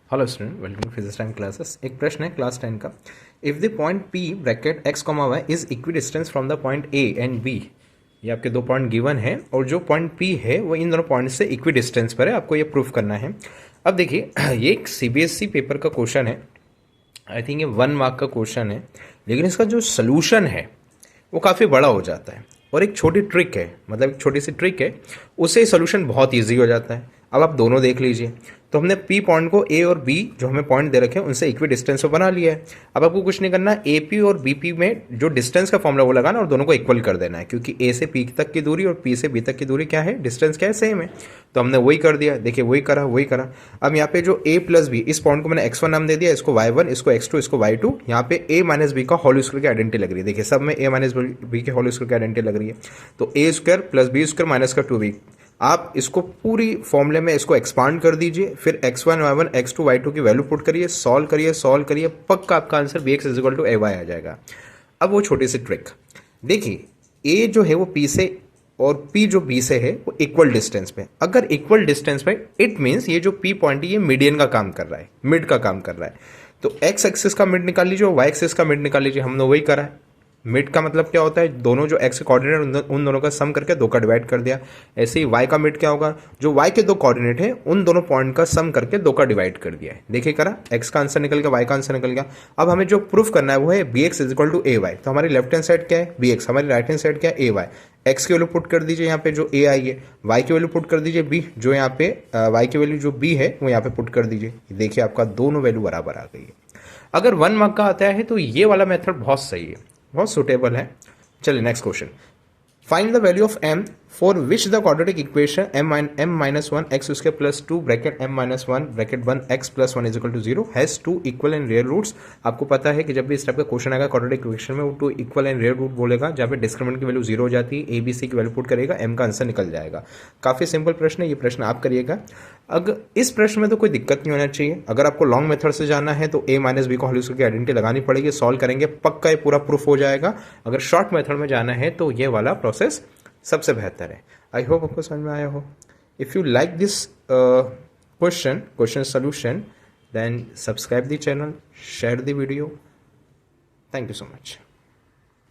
Hello student, welcome to physics time classes. एक प्रश्न है क्लास 10 का। If the point P bracket x comma y is equidistance from the point A and B, ये आपके दो point given है और जो पॉइंट P है वो इन दोनों पॉइंट से इक्वी डिस्टेंस पर है। आपको ये प्रूफ करना है। अब देखिए, ये एक CBSE पेपर का क्वेश्चन है। आई थिंक ये 1 मार्क का क्वेश्चन है, लेकिन इसका जो सोल्यूशन है वो काफ़ी बड़ा हो जाता है और एक छोटी ट्रिक है, मतलब एक छोटी सी ट्रिक है, उससे सोल्यूशन बहुत ईजी हो जाता है। अब आप दोनों देख लीजिए। तो हमने पी पॉइंट को ए और बी जो हमें पॉइंट दे रखे हैं उनसे इक्वी डिस्टेंस पर बना लिया है। अब आपको कुछ नहीं करना, ए पी और बी पी में जो डिस्टेंस का फॉर्मूला वो लगाना और दोनों को इक्वल कर देना है, क्योंकि ए से पी तक की दूरी और पी से बी तक की दूरी क्या है, डिस्टेंस क्या है, सेम है। तो हमने वही कर दिया। देखिए, वही करा। अब यहाँ पे जो ए प्लस बी, इस पॉइंट को मैंने x1 नाम दे दिया, इसको y1, इसको x2, इसको y2। यहाँ पे a माइनस बी का होल स्क्वायर की आइडेंटिटी लग रही है। देखिए, सब में a माइनस बी के होल स्क्वायर की आइडेंटिटी लग रही है। तो a square plus b square minus का 2b। आप इसको पूरी फॉर्मूले में इसको एक्सपांड कर दीजिए, फिर x1 y1 x2 y2 की वैल्यू पुट करिए, सॉल्व करिए, पक्का आपका answer bx is equal to ay आ जाएगा। अब वो छोटी सी ट्रिक देखिए, a जो है वो p से और p जो b से है वो इक्वल डिस्टेंस पे। अगर इक्वल डिस्टेंस पे, इट मीन्स ये जो p पॉइंट है ये मीडियन का काम कर रहा है, मिड का काम कर रहा है। तो x एक्सिस का मिड निकाल लीजिए और y एक्सिस का मिड निकाल लीजिए। हमने वही करा है। मिड का मतलब क्या होता है, दोनों जो x कोऑर्डिनेट उन दोनों का सम करके 2 का डिवाइड कर दिया। ऐसे ही y का मिड क्या होगा, जो y के दो कोऑर्डिनेट है उन दोनों पॉइंट का सम करके 2 का डिवाइड कर दिया है। देखिए करा, x का आंसर निकल गया, y का आंसर निकल गया। अब हमें जो प्रूफ करना है वो है bx is equal to a y. तो हमारी लेफ्ट हैंड साइड क्या है, bx, हमारी राइट हैंड साइड क्या है, ए वाई। x की वैल्यू पुट कर दीजिए यहाँ पे जो a आई है, y की वैल्यू पुट कर दीजिए b, जो यहाँ पे y की वैल्यू जो b है वो यहाँ पे पुट कर दीजिए। देखिए आपका दोनों वैल्यू बराबर आ गई है। अगर 1 मार्क का आता है तो ये वाला मेथड बहुत सही है, बहुत सुटेबल है। चलिए next question. Find the value of m for which the quadratic equation m minus 1 x square plus 2 bracket m minus 1 bracket 1 x plus 1 is equal to 0 has 2 equal and real roots. आपको पता है कि जब भी इस type का question आएगा quadratic equation में, वो 2 इक्वल एंड रियल रूट बोलेगा, जहाँ पे डिस्क्रिमिनेंट की वैल्यू 0 हो जाती है, a b c की वैल्यू पुट करेगा, m का आंसर निकल जाएगा। काफ़ी सिंपल प्रश्न है, ये प्रश्न आप करिएगा। अगर इस प्रश्न में तो कोई दिक्कत नहीं होना चाहिए। अगर आपको लॉन्ग मेथड से जाना है तो a माइनस बी को होल स्क्वायर की आइडेंटिटी लगानी पड़ेगी, सॉल्व करेंगे, पक्का ये पूरा प्रूफ हो जाएगा। अगर शॉर्ट मेथड में जाना है तो ये वाला प्रोसेस सबसे बेहतर है। आई होप आपको समझ में आया हो। If you like this question solution, then subscribe the channel, share the video. Thank you so much.